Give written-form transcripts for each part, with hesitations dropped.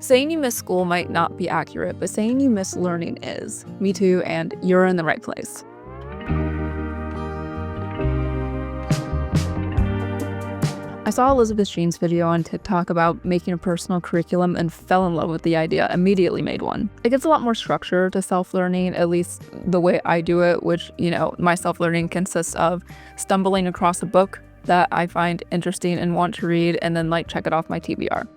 Saying you miss school might not be accurate, but saying you miss learning is. Me too, and you're in the right place. I saw Elizabeth Sheen's video on TikTok about making a personal curriculum and fell in love with the idea, immediately made one. It gets a lot more structure to self-learning, at least the way I do it, which, my self-learning consists of stumbling across a book that I find interesting and want to read and then check it off my TBR.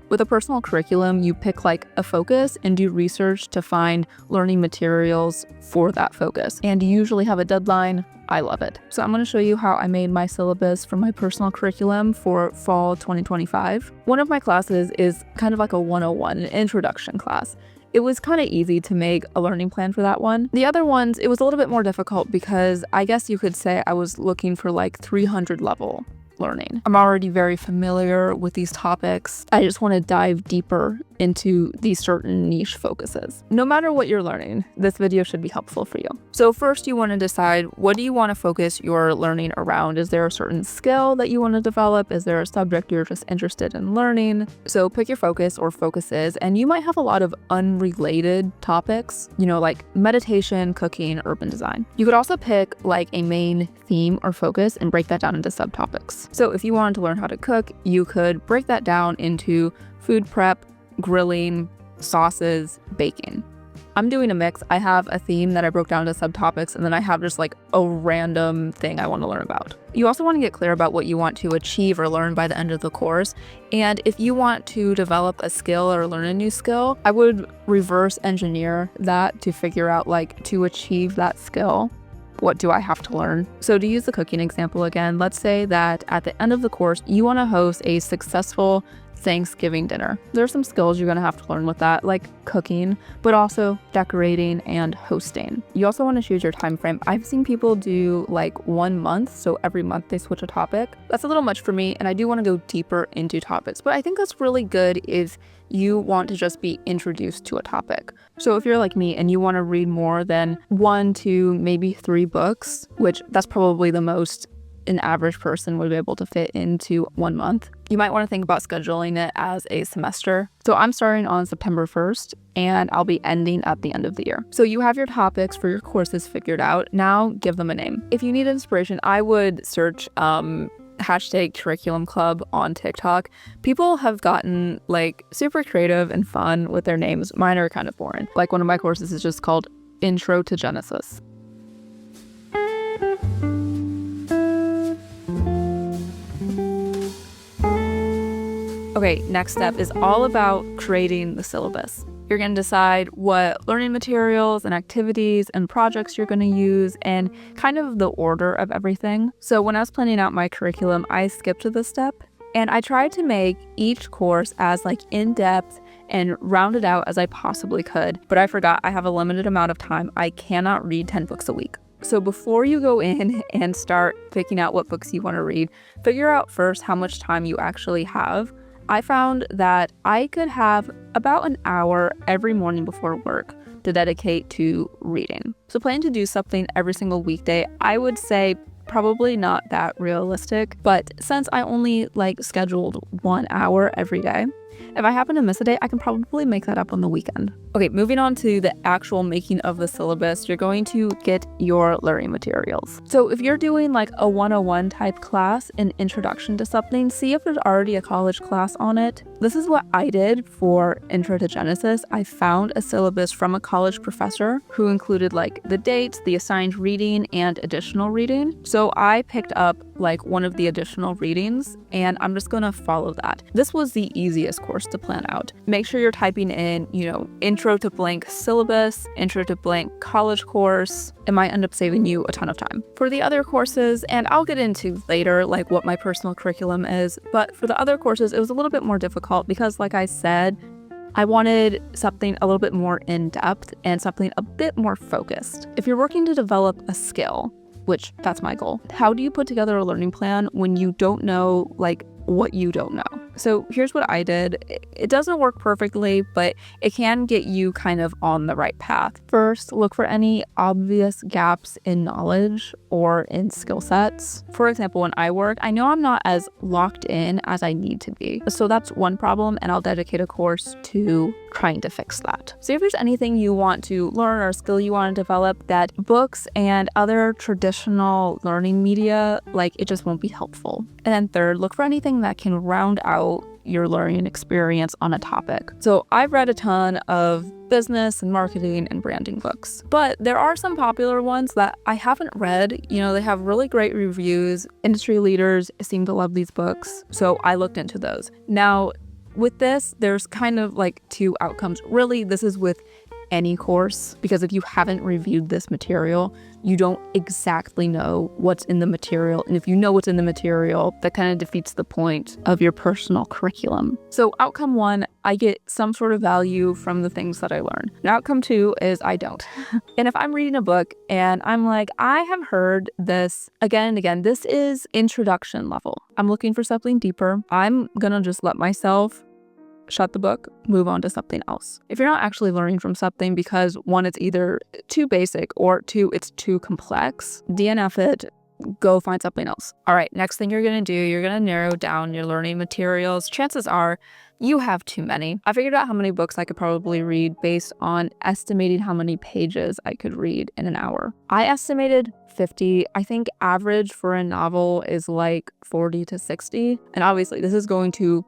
With a personal curriculum, you pick a focus and do research to find learning materials for that focus. And you usually have a deadline. I love it. So I'm going to show you how I made my syllabus for my personal curriculum for fall 2025. One of my classes is kind of like a 101, an introduction class. It was kind of easy to make a learning plan for that one. The other ones, it was a little bit more difficult because I guess you could say I was looking for 300 level learning. I'm already very familiar with these topics. I just want to dive deeper into these certain niche focuses. No matter what you're learning, this video should be helpful for you. So first you want to decide, what do you want to focus your learning around? Is there a certain skill that you want to develop? Is there a subject you're just interested in learning? So pick your focus or focuses, and you might have a lot of unrelated topics, like meditation, cooking, urban design. You could also pick a main theme or focus and break that down into subtopics. So if you wanted to learn how to cook, you could break that down into food prep, grilling, sauces, baking. I'm doing a mix. I have a theme that I broke down into subtopics, and then I have just a random thing I want to learn about. You also want to get clear about what you want to achieve or learn by the end of the course. And if you want to develop a skill or learn a new skill, I would reverse engineer that to figure out to achieve that skill. What do I have to learn? So to use the cooking example again, let's say that at the end of the course, you want to host a successful Thanksgiving dinner. There are some skills you're going to have to learn with that, like cooking, but also decorating and hosting. You also want to choose your time frame. I've seen people do 1 month, so every month they switch a topic. That's a little much for me, and I do want to go deeper into topics, but I think that's really good if you want to just be introduced to a topic. So if you're like me and you want to read more than 1 to maybe 3 books, which that's probably the most an average person would be able to fit into 1 month, you might want to think about scheduling it as a semester. So I'm starting on September 1st and I'll be ending at the end of the year. So you have your topics for your courses figured out. Now give them a name. If you need inspiration, I would search #curriculum club on TikTok. People have gotten super creative and fun with their names. Mine are kind of boring. One of my courses is just called Intro to Genesis. Okay, next step is all about creating the syllabus. You're going to decide what learning materials and activities and projects you're going to use and kind of the order of everything. So when I was planning out my curriculum, I skipped this step and I tried to make each course as in-depth and rounded out as I possibly could. But I forgot I have a limited amount of time. I cannot read 10 books a week. So before you go in and start picking out what books you want to read, figure out first how much time you actually have. I found that I could have about an hour every morning before work to dedicate to reading. So plan to do something every single weekday. I would say probably not that realistic, but since I only scheduled 1 hour every day, if I happen to miss a day, I can probably make that up on the weekend. Okay, moving on to the actual making of the syllabus, you're going to get your learning materials. So if you're doing a 101 type class, an introduction to something, see if there's already a college class on it. This is what I did for Intro to Genesis. I found a syllabus from a college professor who included the dates, the assigned reading, and additional reading. So I picked up one of the additional readings, and I'm just gonna follow that. This was the easiest course to plan out. Make sure you're typing in, intro to blank syllabus, intro to blank college course. It might end up saving you a ton of time. For the other courses, and I'll get into later what my personal curriculum is, but for the other courses, it was a little bit more difficult because like I said, I wanted something a little bit more in-depth and something a bit more focused. If you're working to develop a skill, which that's my goal, how do you put together a learning plan when you don't know what you don't know. So here's what I did. It doesn't work perfectly, but it can get you kind of on the right path. First, look for any obvious gaps in knowledge or in skill sets. For example, when I work, I know I'm not as locked in as I need to be. So that's one problem, and I'll dedicate a course to trying to fix that. So if there's anything you want to learn or skill you want to develop that books and other traditional learning media, like, it just won't be helpful. And then third, look for anything that can round out your learning experience on a topic. So I've read a ton of business and marketing and branding books, but there are some popular ones that I haven't read. You know, they have really great reviews. Industry leaders seem to love these books, so I looked into those. Now, with this, there's kind of like two outcomes. Really, this is with any course, because if you haven't reviewed this material, you don't exactly know what's in the material. And if you know what's in the material, that kind of defeats the point of your personal curriculum. So outcome one, I get some sort of value from the things that I learn. And outcome two is I don't. And if I'm reading a book and I'm like, I have heard this again and again, this is introduction level. I'm looking for something deeper. I'm gonna just let myself shut the book, move on to something else. If you're not actually learning from something because one, it's either too basic, or two, it's too complex, DNF it, go find something else. All right, next thing you're gonna do, you're gonna narrow down your learning materials. Chances are you have too many. I figured out how many books I could probably read based on estimating how many pages I could read in an hour. I estimated 50. I think average for a novel is like 40 to 60. And obviously this is going to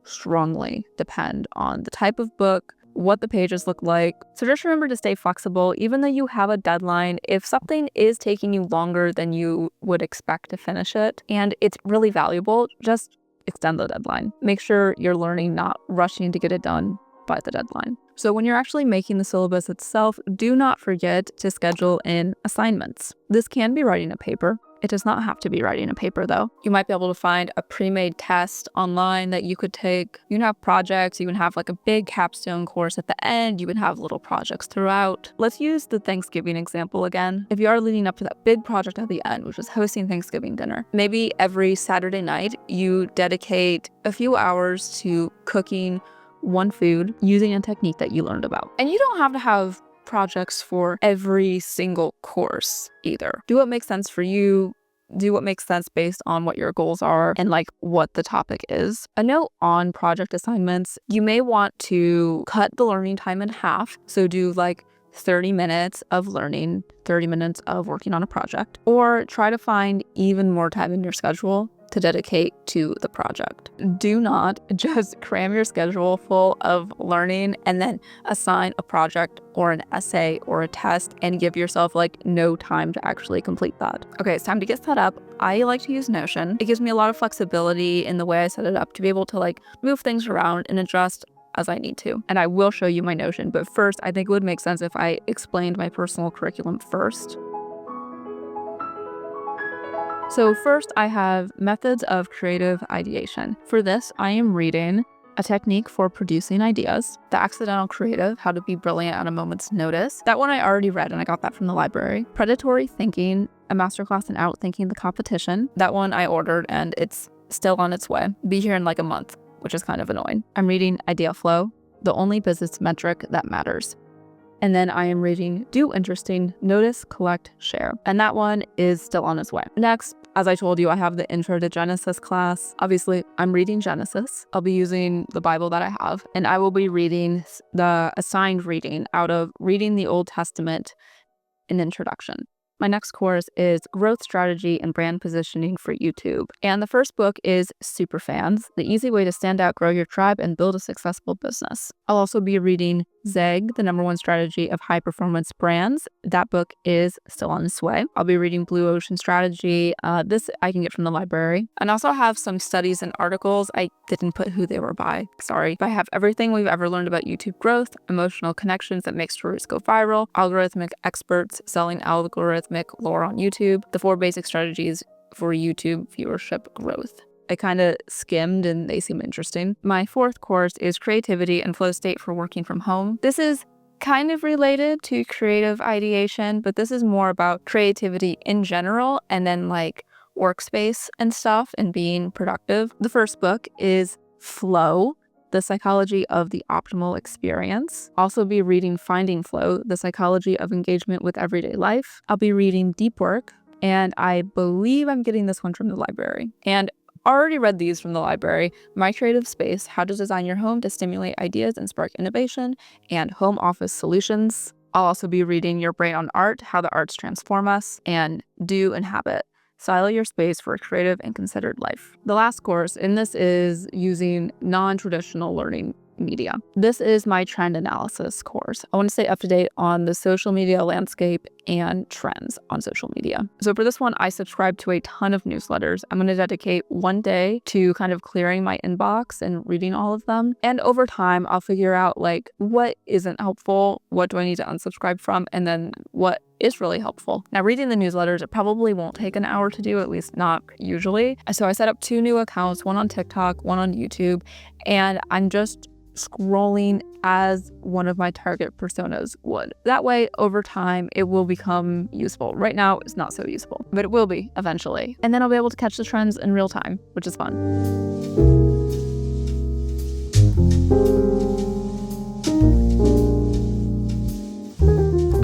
strongly depend on the type of book, what the pages look like. So just remember to stay flexible. Even though you have a deadline, if something is taking you longer than you would expect to finish it, and it's really valuable, just extend the deadline. Make sure you're learning, not rushing to get it done by the deadline. So when you're actually making the syllabus itself, do not forget to schedule in assignments. This can be writing a paper. It does not have to be writing a paper though. You might be able to find a pre-made test online that you could take. You can have projects, you can have like a big capstone course at the end, you can have little projects throughout. Let's use the Thanksgiving example again. If you are leading up to that big project at the end, which is hosting Thanksgiving dinner, maybe every Saturday night you dedicate a few hours to cooking one food using a technique that you learned about. And you don't have to have projects for every single course either. Do what makes sense for you. Do what makes sense based on what your goals are and like what the topic is. A note on project assignments, you may want to cut the learning time in half. So do like 30 minutes of learning, 30 minutes of working on a project, or try to find even more time in your schedule to dedicate to the project. Do not just cram your schedule full of learning and then assign a project or an essay or a test and give yourself like no time to actually complete that. Okay, it's time to get set up. I like to use Notion. It gives me a lot of flexibility in the way I set it up to be able to like move things around and adjust as I need to. And I will show you my Notion, but first I think it would make sense if I explained my personal curriculum first. So first I have methods of creative ideation. For this, I am reading A Technique for Producing Ideas, The Accidental Creative, How to Be Brilliant at a Moment's Notice. That one I already read and I got that from the library. Predatory Thinking, A Masterclass in Outthinking the Competition. That one I ordered and it's still on its way. Be here in like a month, which is kind of annoying. I'm reading Idea Flow, The Only Business Metric That Matters. And then I am reading Do Interesting, Notice, Collect, Share. And that one is still on its way. Next, as I told you, I have the Intro to Genesis class. Obviously, I'm reading Genesis. I'll be using the Bible that I have, and I will be reading the assigned reading out of Reading the Old Testament, an Introduction. My next course is Growth Strategy and Brand Positioning for YouTube. And the first book is Superfans, The Easy Way to Stand Out, Grow Your Tribe, and Build a Successful Business. I'll also be reading ZEG, The #1 Strategy of High Performance Brands. That book is still on its way. I'll be reading Blue Ocean Strategy. This I can get from the library. And I also have some studies and articles. I didn't put who they were by. Sorry. But I have everything we've ever learned about YouTube growth, emotional connections that make stories go viral, algorithmic experts selling algorithmic lore on YouTube, the 4 basic strategies for YouTube viewership growth. I kind of skimmed and they seem interesting. My 4th course is Creativity and Flow State for Working from Home. This is kind of related to creative ideation, but this is more about creativity in general and then like workspace and stuff and being productive. The first book is Flow, The Psychology of the Optimal Experience. Also be reading Finding Flow, The Psychology of Engagement with Everyday Life. I'll be reading Deep Work, and I believe I'm getting this one from the library. And already read these from the library: My Creative Space, How to Design Your Home to Stimulate Ideas and Spark Innovation, and Home Office Solutions. I'll also be reading Your Brain on Art, How the Arts Transform Us, and Do and Habit, Style Your Space for a Creative and Considered Life. The last course in this is using non-traditional learning media. This is my trend analysis course. I want to stay up to date on the social media landscape and trends on social media. So for this one, I subscribe to a ton of newsletters. I'm going to dedicate one day to kind of clearing my inbox and reading all of them. And over time, I'll figure out like what isn't helpful, what do I need to unsubscribe from, and then what is really helpful. Now, reading the newsletters, it probably won't take an hour to do, at least not usually. So I set up 2 new accounts, one on TikTok, one on YouTube, and I'm just scrolling as one of my target personas would. That way, over time, it will become useful. Right now, it's not so useful, but it will be eventually. And then I'll be able to catch the trends in real time, which is fun.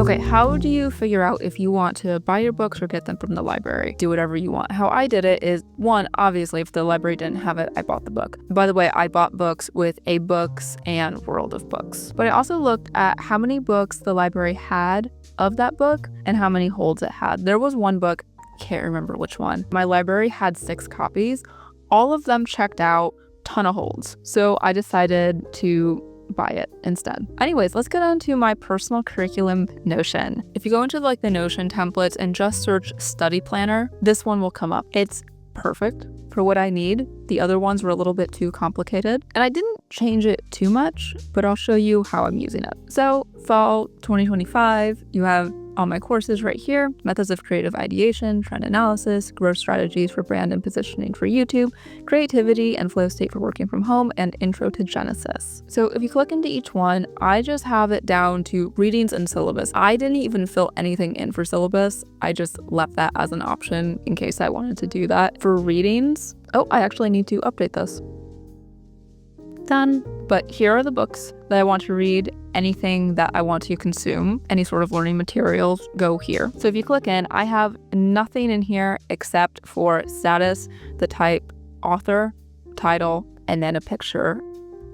Okay, how do you figure out if you want to buy your books or get them from the library? Do whatever you want. How I did it is, one, obviously, if the library didn't have it, I bought the book. By the way, I bought books with A Books and World of Books. But I also looked at how many books the library had of that book and how many holds it had. There was one book, can't remember which one. My library had 6 copies. All of them checked out, ton of holds. So I decided to buy it instead. Anyways, let's get on to my personal curriculum Notion. If you go into like the Notion templates and just search study planner, this one will come up. It's perfect for what I need. The other ones were a little bit too complicated, and I didn't change it too much, but I'll show you how I'm using it. So fall 2025, you have all my courses right here: methods of creative ideation, trend analysis, growth strategies for brand and positioning for YouTube, creativity and flow state for working from home, and intro to Genesis. So if you click into each one, I just have it down to readings and syllabus. I didn't even fill anything in for syllabus. I just left that as an option in case I wanted to do that. For readings, oh, I actually need to update this. Done. But here are the books that I want to read. Anything that I want to consume, any sort of learning materials, go here. So if you click in, I have nothing in here except for status, the type, author, title, and then a picture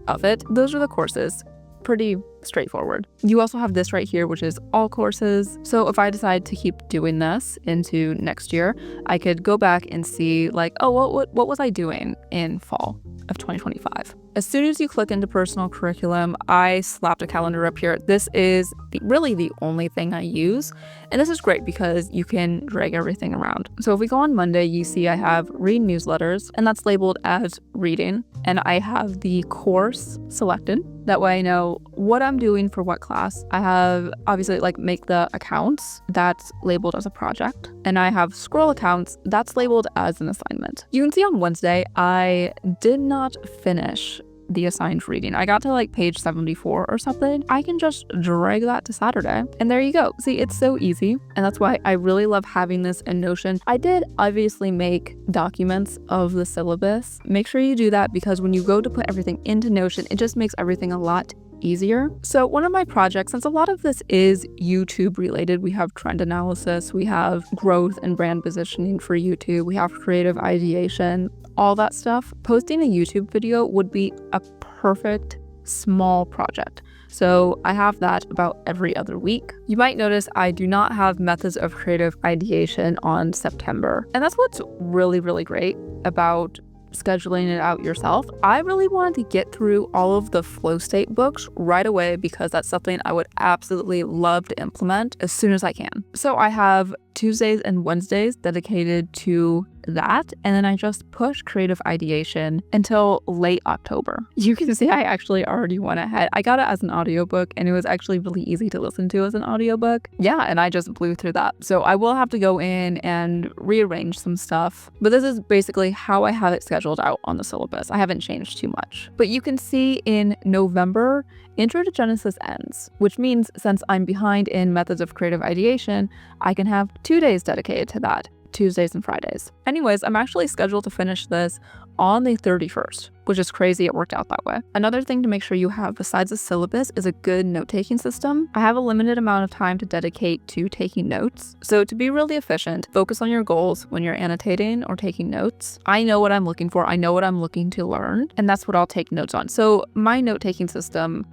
of it. Those are the courses. Pretty straightforward. You also have this right here, which is all courses. So if I decide to keep doing this into next year, I could go back and see like, oh, what was I doing in fall of 2025? As soon as you click into personal curriculum, I slapped a calendar up here. This is really the only thing I use. And this is great because you can drag everything around. So if we go on Monday, you see I have read newsletters, and that's labeled as reading. And I have the course selected. That way I know what I'm doing for what class. I have obviously like make the accounts, that's labeled as a project. And I have scroll accounts, that's labeled as an assignment. You can see on Wednesday, I did not finish the assigned reading. I got to like page 74 or something. I can just drag that to Saturday, and there you go. See, it's so easy, and that's why I really love having this in Notion. I did obviously make documents of the syllabus. Make sure you do that, because when you go to put everything into Notion, it just makes everything a lot easier. So one of my projects, since a lot of this is YouTube related, we have trend analysis, we have growth and brand positioning for YouTube, we have creative ideation, all that stuff. Posting a YouTube video would be a perfect small project. So I have that about every other week. You might notice I do not have methods of creative ideation on September. And that's what's really, really great about scheduling it out yourself. I really wanted to get through all of the flow state books right away, because that's something I would absolutely love to implement as soon as I can. So I have Tuesdays and Wednesdays dedicated to that, and then I just push creative ideation until late October. You can see I actually already went ahead. I got it as an audiobook, and it was actually really easy to listen to as an audiobook. Yeah, and I just blew through that. So I will have to go in and rearrange some stuff, but this is basically how I have it scheduled out on the syllabus. I haven't changed too much. But you can see in November, Intro to Genesis ends, which means since I'm behind in methods of creative ideation, I can have 2 days dedicated to that. Tuesdays and Fridays. Anyways, I'm actually scheduled to finish this on the 31st, which is crazy. It worked out that way. Another thing to make sure you have besides the syllabus is a good note-taking system. I have a limited amount of time to dedicate to taking notes. So to be really efficient, focus on your goals when you're annotating or taking notes. I know what I'm looking for. I know what I'm looking to learn, and that's what I'll take notes on. So my note-taking system,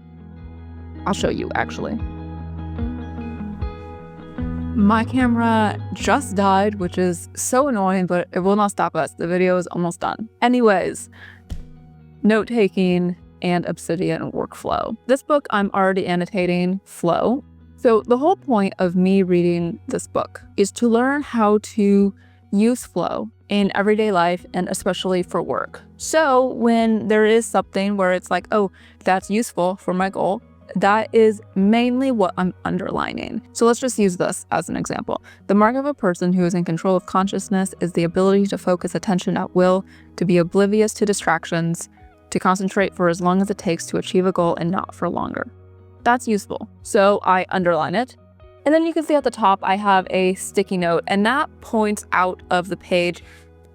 I'll show you actually. My camera just died, which is so annoying, but it will not stop us. The video is almost done. Anyways, note-taking and obsidian workflow. This book I'm already annotating flow. So the whole point of me reading this book is to learn how to use flow in everyday life and especially for work. So when there is something where it's like, oh, that's useful for my goal, that is mainly what I'm underlining. So let's just use this as an example. The mark of a person who is in control of consciousness is the ability to focus attention at will, to be oblivious to distractions, to concentrate for as long as it takes to achieve a goal and not for longer. That's useful. So I underline it. And then you can see at the top, I have a sticky note, and that points out of the page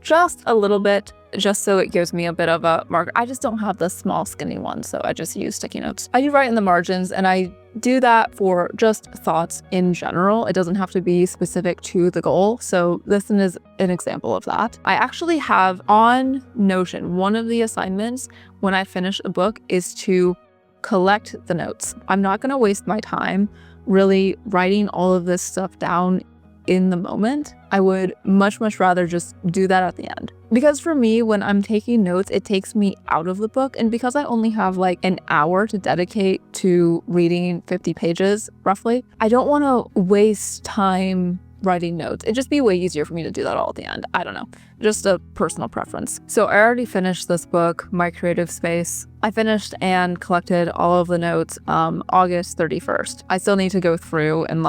just a little bit, just so it gives me a bit of a marker. I just don't have the small skinny one, so I just use sticky notes. I do write in the margins, and I do that for just thoughts in general. It doesn't have to be specific to the goal. So this is an example of that. I actually have on Notion, one of the assignments when I finish a book is to collect the notes. I'm not going to waste my time really writing all of this stuff down in the moment. I would much rather just do that at the end. Because for me, when I'm taking notes, it takes me out of the book. And because I only have like an hour to dedicate to reading 50 pages roughly, I don't want to waste time writing notes. It'd just be way easier for me to do that all at the end. I don't know, just a personal preference. So I already finished this book, My Creative Space. I finished and collected all of the notes August 31st. I still need to go through and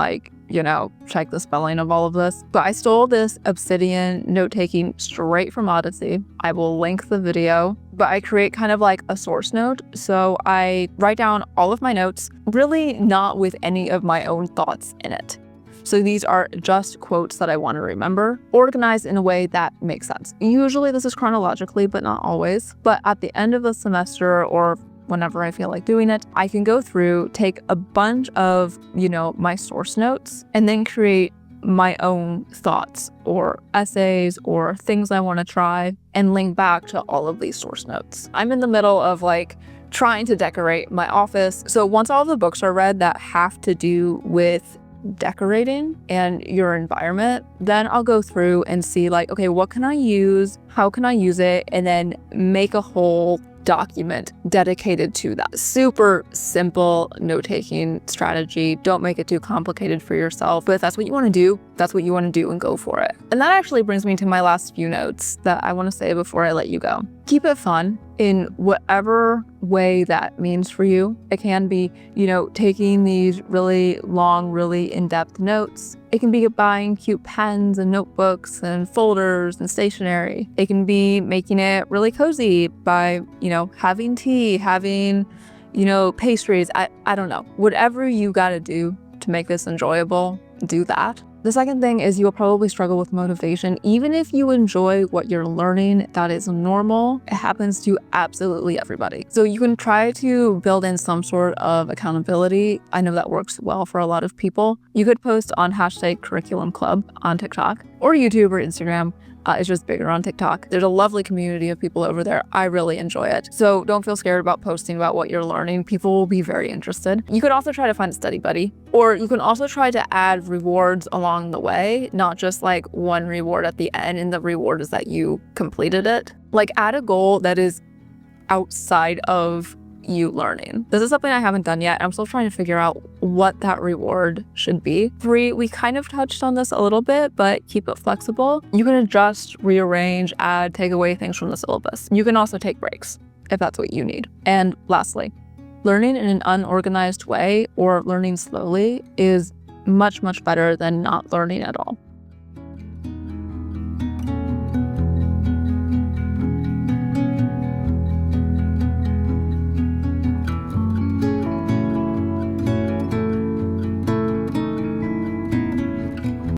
check the spelling of all of this. But I stole this obsidian note-taking straight from Odyssey. I will link the video, but I create kind of like a source note. So I write down all of my notes, really not with any of my own thoughts in it. So these are just quotes that I want to remember, organized in a way that makes sense. Usually this is chronologically, but not always. But at the end of the semester or whenever I feel like doing it, I can go through, take a bunch of, my source notes, and then create my own thoughts or essays or things I want to try and link back to all of these source notes. I'm in the middle of trying to decorate my office. So once all of the books are read that have to do with decorating and your environment, then I'll go through and see okay, what can I use? How can I use it? And then make a whole document dedicated to that. Super simple note-taking strategy. Don't make it too complicated for yourself. But if that's what you want to do, that's what you want to do and go for it. And that actually brings me to my last few notes that I want to say before I let you go. Keep it fun in whatever way that means for you. It can be, taking these really long, really in-depth notes. It can be buying cute pens and notebooks and folders and stationery. It can be making it really cozy by, having tea, having, pastries. I don't know. Whatever you got to do to make this enjoyable, do that. The second thing is you'll probably struggle with motivation. Even if you enjoy what you're learning, that is normal. It happens to absolutely everybody. So you can try to build in some sort of accountability. I know that works well for a lot of people. You could post on #curriculumclub on TikTok or YouTube or Instagram. It's just bigger on TikTok. There's a lovely community of people over there. I really enjoy it. So don't feel scared about posting about what you're learning. People will be very interested. You could also try to find a study buddy, or you can also try to add rewards along the way, not just one reward at the end and the reward is that you completed it. Add a goal that is outside of you learning. This is something I haven't done yet. I'm still trying to figure out what that reward should be. 3, we kind of touched on this a little bit, but keep it flexible. You can adjust, rearrange, add, take away things from the syllabus. You can also take breaks if that's what you need. And lastly, learning in an unorganized way or learning slowly is much better than not learning at all.